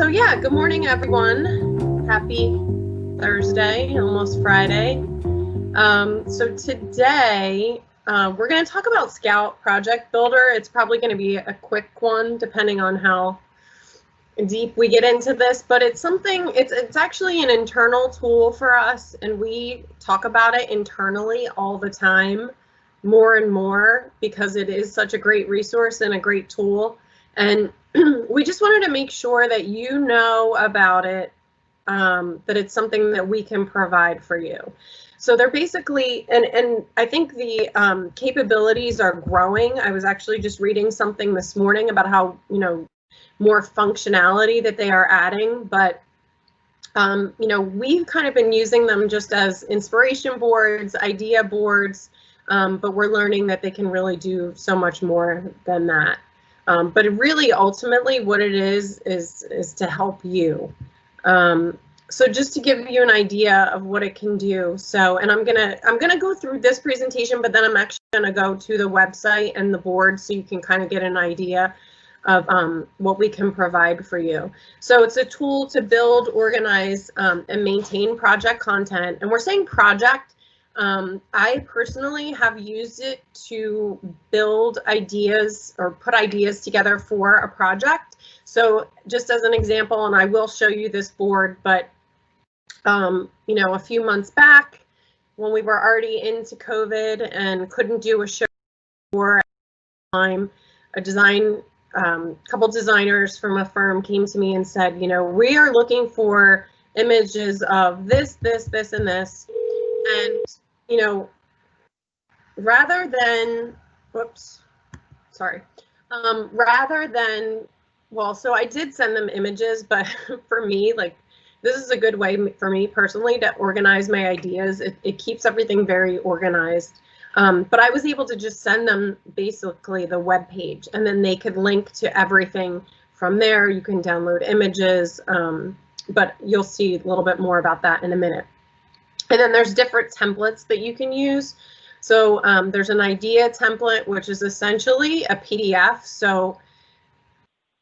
So yeah, good morning everyone. Happy Thursday, almost Friday. So today we're going to talk about Scout Project Builder. It's probably going to be a quick one depending on how deep we get into this, but it's something, it's actually an internal tool for us, and we talk about it internally all the time, more and more, because it is such a great resource and a great tool. And we just wanted to make sure that you know about it, that it's something that we can provide for you. So they're basically, and I think the capabilities are growing. I was actually just reading something this morning about how, more functionality that they are adding, but we've kind of been using them just as inspiration boards, idea boards, but we're learning that they can really do so much more than that. But it really, ultimately, what it is to help you. So just to give you an idea of what it can do. So, and I'm gonna go through this presentation, but then I'm actually gonna go to the website and the board so you can kind of get an idea of what we can provide for you. So it's a tool to build, organize, and maintain project content. And we're saying project. I personally have used it to build ideas or put ideas together for a project. So just as an example, and I will show you this board, but a few months back when we were already into COVID and couldn't do a show for time, a couple designers from a firm came to me and said, we are looking for images of this, and this. And, rather than, so I did send them images, but for me, this is a good way for me personally to organize my ideas. It keeps everything very organized. But I was able to just send them basically the web page, and then they could link to everything from there. You can download images, but you'll see a little bit more about that in a minute. And then there's different templates that you can use. So there's an idea template, which is essentially a PDF. So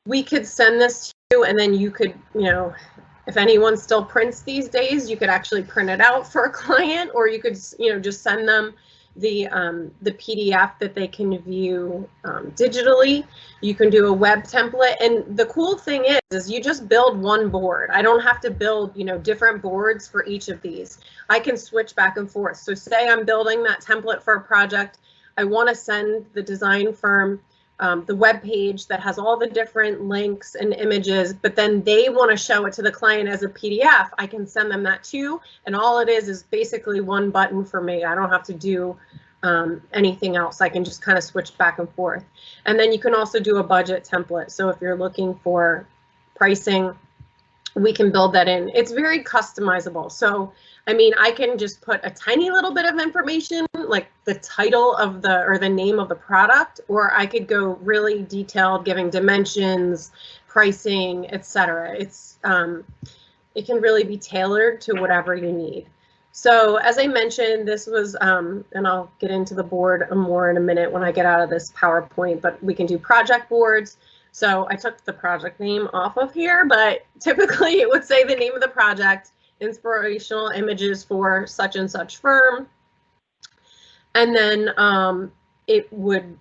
we could send this to you, and then you could, if anyone still prints these days, you could actually print it out for a client, or you could, just send them the PDF that they can view digitally. You can do a web template, and the cool thing is you just build one board. I don't have to build different boards for each of these. I can switch back and forth. So say I'm building that template for a project. I want to send the design firm the web page that has all the different links and images, but then they want to show it to the client as a PDF. I can send them that too, and all it is basically one button for me. I don't have to do anything else. I can just kind of switch back and forth. And then you can also do a budget template. So if you're looking for pricing, we can build that in. It's very customizable. So I can just put a tiny little bit of information, like the title of the name of the product, or I could go really detailed, giving dimensions, pricing, etc. It can really be tailored to whatever you need. So as I mentioned, this was, and I'll get into the board more in a minute when I get out of this PowerPoint, but we can do project boards. So I took the project name off of here, but typically it would say the name of the project, inspirational images for such and such firm. And then it would,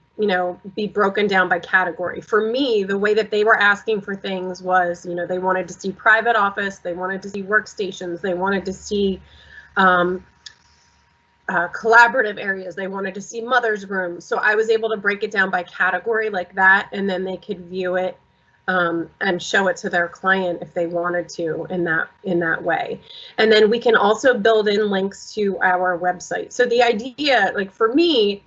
be broken down by category. For me, the way that they were asking for things was, they wanted to see private office, they wanted to see workstations, they wanted to see collaborative areas, they wanted to see mother's room. So I was able to break it down by category like that, and then they could view it and show it to their client if they wanted to in that way. And then we can also build in links to our website. So the idea, for me,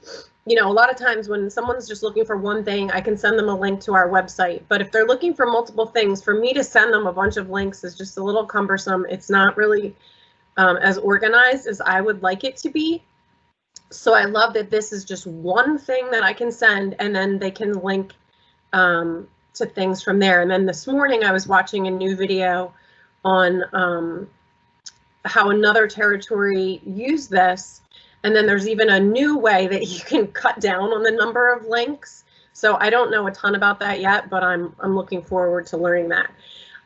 a lot of times when someone's just looking for one thing, I can send them a link to our website. But if they're looking for multiple things, for me to send them a bunch of links is just a little cumbersome. It's not really as organized as I would like it to be. So I love that this is just one thing that I can send, and then they can link to things from there. And then this morning I was watching a new video on how another territory used this, and then there's even a new way that you can cut down on the number of links. So I don't know a ton about that yet, but I'm looking forward to learning that.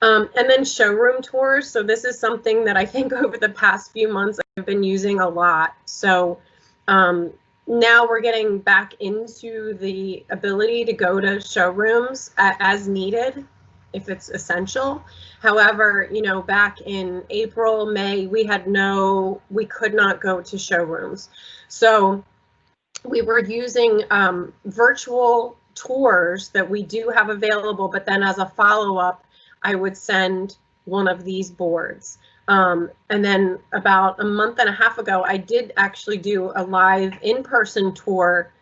And then showroom tours. So this is something that I think over the past few months I've been using a lot. So now we're getting back into the ability to go to showrooms as needed if it's essential. However, you know, back in April, May, we could not go to showrooms. So we were using virtual tours that we do have available, but then as a follow-up, I would send one of these boards. And then about a month and a half ago, I did actually do a live in-person tour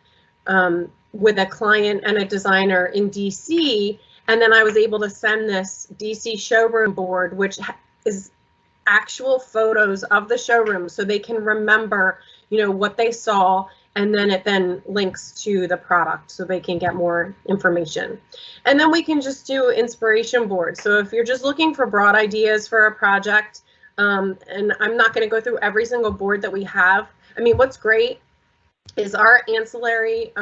with a client and a designer in DC. And then I was able to send this DC showroom board, which is actual photos of the showroom so they can remember, you know, what they saw. And then it then links to the product so they can get more information. And then we can just do inspiration boards. So if you're just looking for broad ideas for a project, and I'm not going to go through every single board that we have. I mean, what's great is our ancillary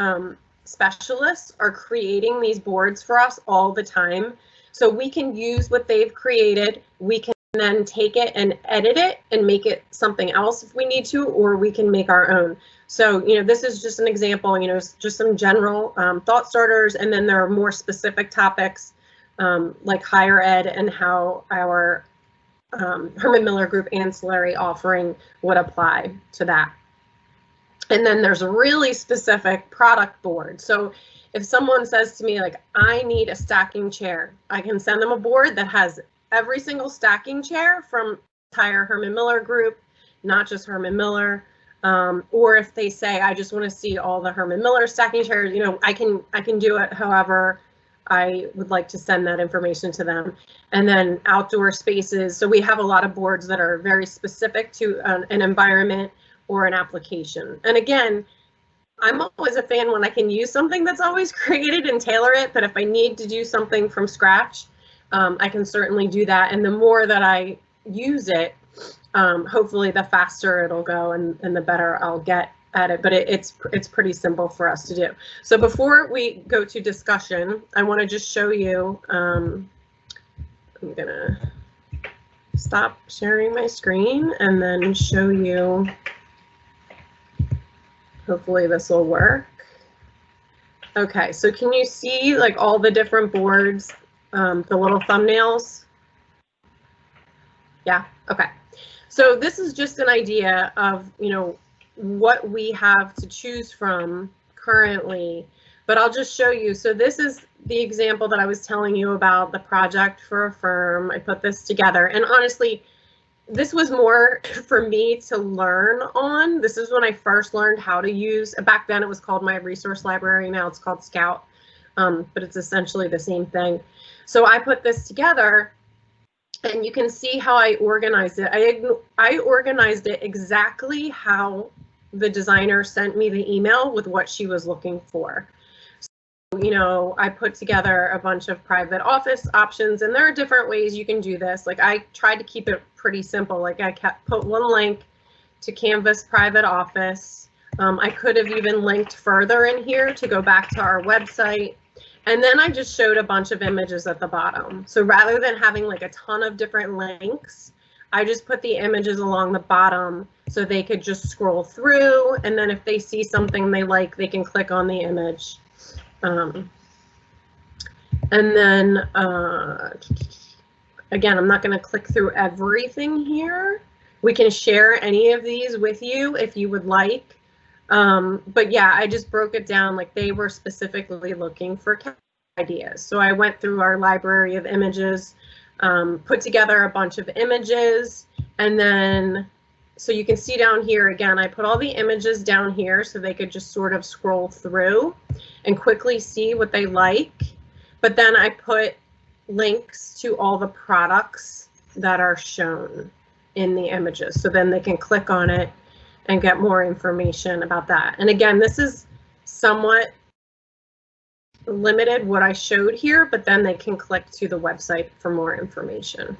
specialists are creating these boards for us all the time. So we can use what they've created. We can then take it and edit it and make it something else if we need to, or we can make our own. So, you know, this is just an example, you know, just some general thought starters, and then there are more specific topics like higher ed and how our Herman Miller Group ancillary offering would apply to that. And then there's a really specific product board. So if someone says to me, like, I need a stacking chair, I can send them a board that has every single stacking chair from the entire Herman Miller Group, not just Herman Miller. Or if they say, I just want to see all the Herman Miller stacking chairs, you know, I can do it however I would like to send that information to them. And then outdoor spaces. So we have a lot of boards that are very specific to an environment or an application. And again, I'm always a fan when I can use something that's always created and tailor it. But if I need to do something from scratch, I can certainly do that. And the more that I use it, hopefully the faster it'll go and the better I'll get at it, but it's pretty simple for us to do. So before we go to discussion, I want to just show you, I'm gonna stop sharing my screen and then show you, hopefully this will work. Okay, so can you see like all the different boards, the little thumbnails? Yeah, okay. So this is just an idea of, you know, what we have to choose from currently, but I'll just show you. So this is the example that I was telling you about, the project for a firm. I put this together, and honestly, this was more for me to learn on. This is when I first learned how to use, back then it was called My Resource Library, now it's called Scout, but it's essentially the same thing. So I put this together, and you can see how I organized it. I organized it exactly how the designer sent me the email with what she was looking for. So, you know, I put together a bunch of private office options, and there are different ways you can do this. Like I tried to keep it pretty simple. Like I put one link to Canvas private office. I could have even linked further in here to go back to our website. And then I just showed a bunch of images at the bottom. So rather than having like a ton of different links, I just put the images along the bottom so they could just scroll through. And then if they see something they like, they can click on the image. And then, again, I'm not going to click through everything here. We can share any of these with you if you would like. But yeah, I just broke it down like they were specifically looking for ideas. So I went through our library of images, put together a bunch of images, and then, so you can see down here, again, I put all the images down here so they could just sort of scroll through and quickly see what they like. But then I put links to all the products that are shown in the images. So then they can click on it and get more information about that. And again, this is somewhat limited what I showed here, but then they can click to the website for more information.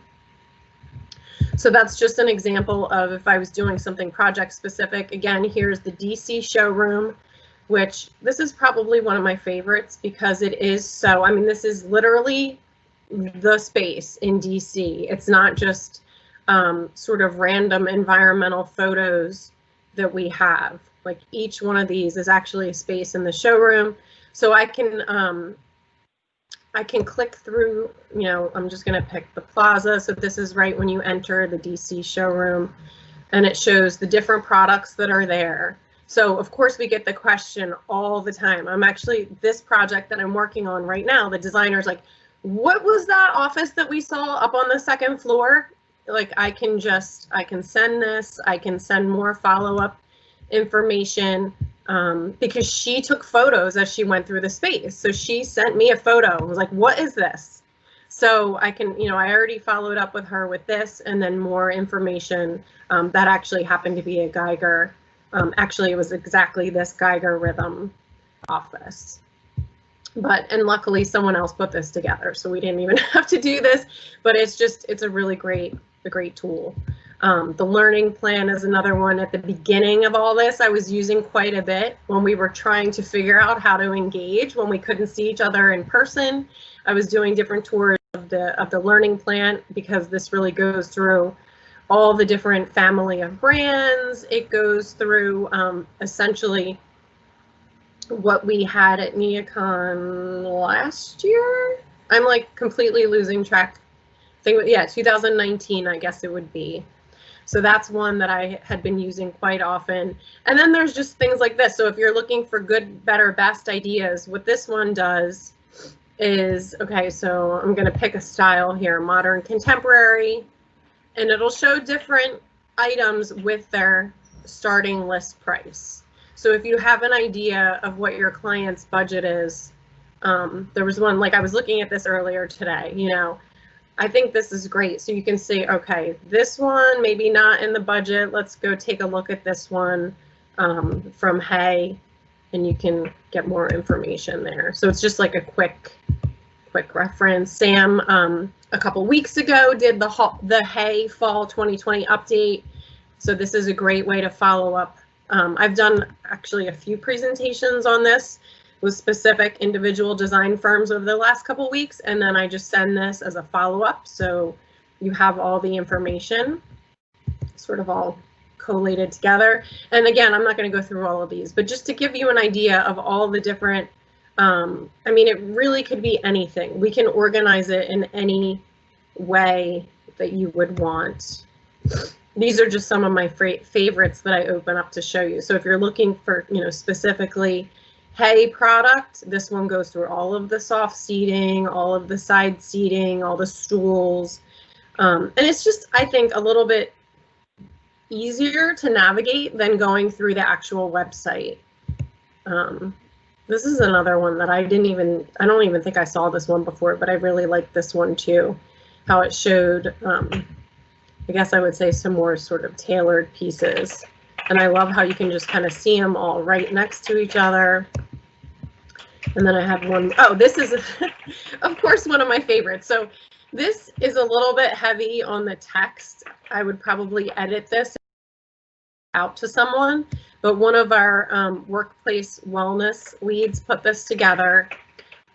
So that's just an example of if I was doing something project specific. Again, here's the DC showroom, which this is probably one of my favorites because it is so, I mean, this is literally the space in DC. It's not just sort of random environmental photos that we have. Like each one of these is actually a space in the showroom. So I can click through, you know, I'm just going to pick the plaza. So this is right when you enter the DC showroom, and it shows the different products that are there. So of course we get the question all the time. I'm actually, this project that I'm working on right now, the designer's like, what was that office that we saw up on the second floor? Like I can send this, I can send more follow-up information because she took photos as she went through the space. So she sent me a photo and was like, what is this? So I can, you know, I already followed up with her with this and then more information that actually happened to be a Geiger. Actually, it was exactly this Geiger Rhythm office. And luckily someone else put this together, so we didn't even have to do this, but it's a really great tool. The learning plan is another one. At the beginning of all this, I was using quite a bit when we were trying to figure out how to engage, when we couldn't see each other in person. I was doing different tours of the learning plan because this really goes through all the different family of brands. It goes through essentially what we had at NeoCon last year. I'm like completely losing track. Yeah, 2019, I guess it would be. So that's one that I had been using quite often. And then there's just things like this. So if you're looking for good, better, best ideas, what this one does is, okay, so I'm going to pick a style here, modern, contemporary, and it'll show different items with their starting list price. So if you have an idea of what your client's budget is, there was one, like I was looking at this earlier today, you know, I think this is great. So you can say, okay, this one, maybe not in the budget. Let's go take a look at this one from Hay, and you can get more information there. So it's just like a quick reference. Sam, a couple weeks ago, did the Hay Fall 2020 update. So this is a great way to follow up. I've done actually a few presentations on this with specific individual design firms over the last couple weeks, and then I just send this as a follow-up, so you have all the information sort of all collated together. And again, I'm not going to go through all of these, but just to give you an idea of all the different, I mean, it really could be anything. We can organize it in any way that you would want. These are just some of my favorites that I open up to show you. So if you're looking for, you know, specifically Hay product, this one goes through all of the soft seating, all of the side seating, all the stools. And it's just, I think, a little bit easier to navigate than going through the actual website. This is another one that I don't even think I saw this one before, but I really like this one too. How it showed, I guess I would say, some more sort of tailored pieces. And I love how you can just kind of see them all right next to each other. And then I have one, oh, this is, of course, one of my favorites. So this is a little bit heavy on the text. I would probably edit this out to someone, but one of our workplace wellness leads put this together.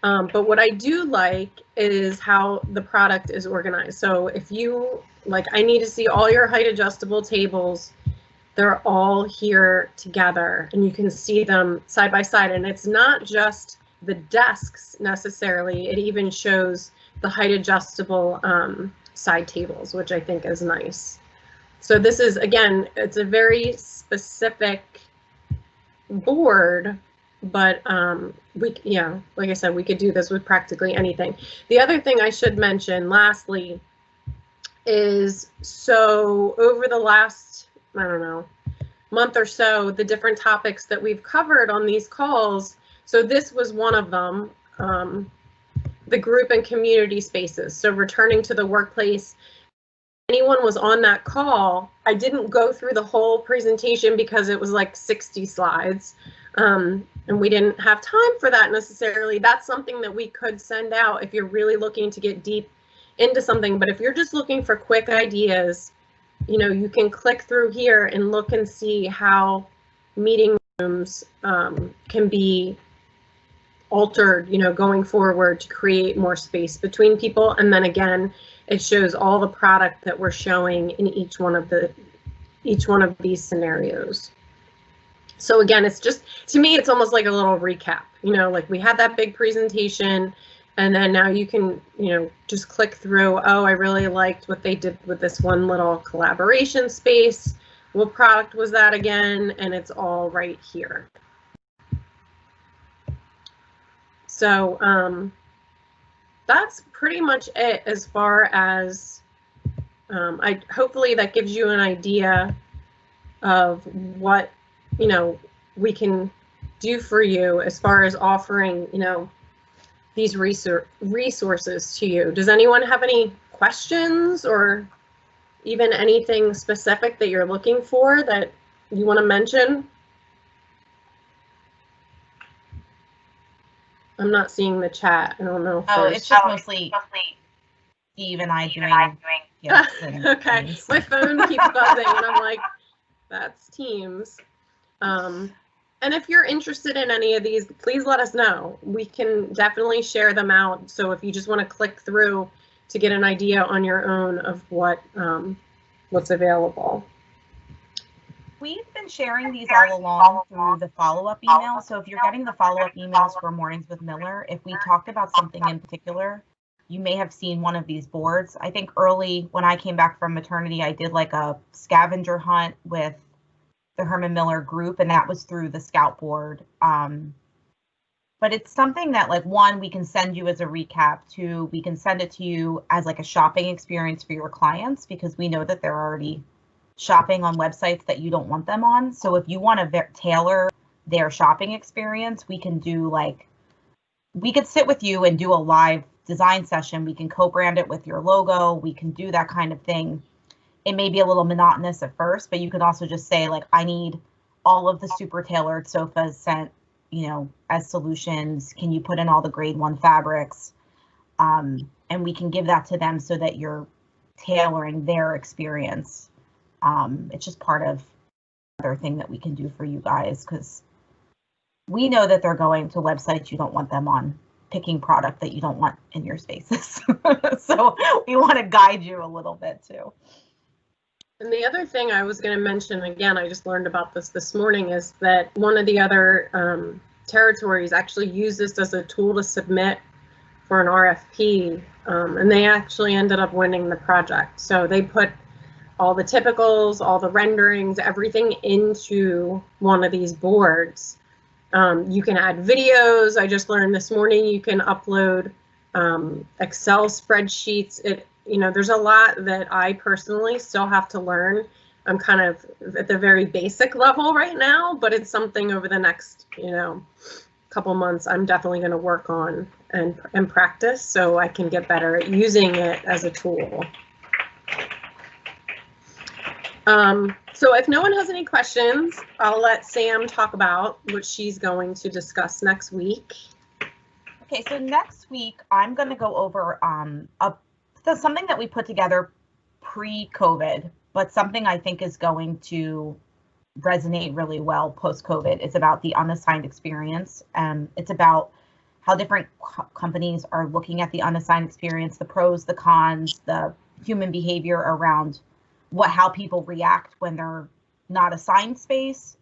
But what I do like is how the product is organized. So if you, like, I need to see all your height adjustable tables. They're all here together and you can see them side by side. And it's not just the desks necessarily, it even shows the height adjustable side tables, which I think is nice. So this is, again, it's a very specific board, but yeah, like I said, we could do this with practically anything. The other thing I should mention lastly is, so over the last, I don't know, month or so, the different topics that we've covered on these calls. So this was one of them, the group and community spaces. So returning to the workplace. Anyone was on that call, I didn't go through the whole presentation because it was like 60 slides. And we didn't have time for that necessarily. That's something that we could send out if you're really looking to get deep into something. But if you're just looking for quick ideas, you know, you can click through here and look and see how meeting rooms can be altered, going forward to create more space between people. And then again, it shows all the product that we're showing in each one of these scenarios. So again, it's just, to me, it's almost like a little recap, like we had that big presentation, and then now you can, just click through, oh, I really liked what they did with this one little collaboration space. What product was that again? And it's all right here. So that's pretty much it as far as, hopefully that gives you an idea of what, we can do for you as far as offering, these resources to you. Does anyone have any questions or even anything specific that you're looking for that you want to mention? I'm not seeing the chat. I don't know. It's just mostly Steve and I doing. Yeah, okay, my phone keeps buzzing, and I'm like, that's Teams. And if you're interested in any of these, please let us know. We can definitely share them out. So if you just want to click through to get an idea on your own of what's available. We've been sharing these all along through the follow-up emails. So if you're getting the follow-up emails for Mornings with Miller, if we talked about something in particular, you may have seen one of these boards. I think early when I came back from maternity, I did like a scavenger hunt with the Herman Miller group, and that was through the Scout board. But it's something that, like, one, we can send you as a recap. Two, we can send it to you as like a shopping experience for your clients, because we know that they're already shopping on websites that you don't want them on. So if you want to tailor their shopping experience, we can do we could sit with you and do a live design session. We can co-brand it with your logo. We can do that kind of thing. It may be a little monotonous at first, but you could also just say, like, I need all of the super tailored sofas sent, as solutions. Can you put in all the grade 1 fabrics? And we can give that to them so that you're tailoring their experience. It's just part of another thing that we can do for you guys, because we know that they're going to websites you don't want them on, picking product that you don't want in your spaces. So we want to guide you a little bit too. And the other thing I was going to mention, again, I just learned about this morning, is that one of the other territories actually used this as a tool to submit for an RFP, and they actually ended up winning the project. So they put all the typicals, all the renderings, everything into one of these boards. You can add videos. I just learned this morning you can upload Excel spreadsheets. There's a lot that I personally still have to learn. I'm kind of at the very basic level right now, but it's something over the next, couple months I'm definitely going to work on and practice so I can get better at using it as a tool. So if no one has any questions, I'll let Sam talk about what she's going to discuss next week. Okay, so next week I'm going to go over something that we put together pre-COVID, but something I think is going to resonate really well post-COVID. It's about the unassigned experience. It's about how different companies are looking at the unassigned experience, the pros, the cons, the human behavior around how people react when they're not assigned space.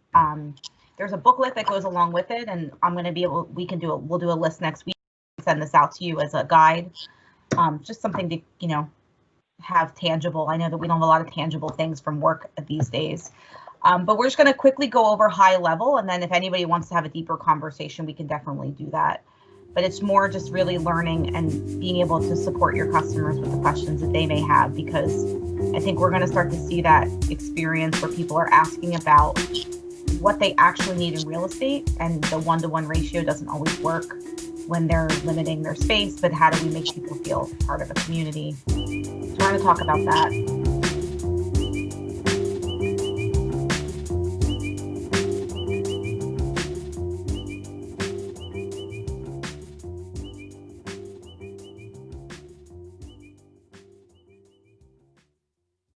There's a booklet that goes along with it, and I'm going to be able, we'll do a list next week, send this out to you as a guide. Just something to, have tangible. I know that we don't have a lot of tangible things from work these days, but we're just going to quickly go over high level. And then if anybody wants to have a deeper conversation, we can definitely do that. But it's more just really learning and being able to support your customers with the questions that they may have, because I think we're going to start to see that experience where people are asking about what they actually need in real estate, and the one-to-one ratio doesn't always work when they're limiting their space, but how do we make people feel part of a community? So we're going to talk about that.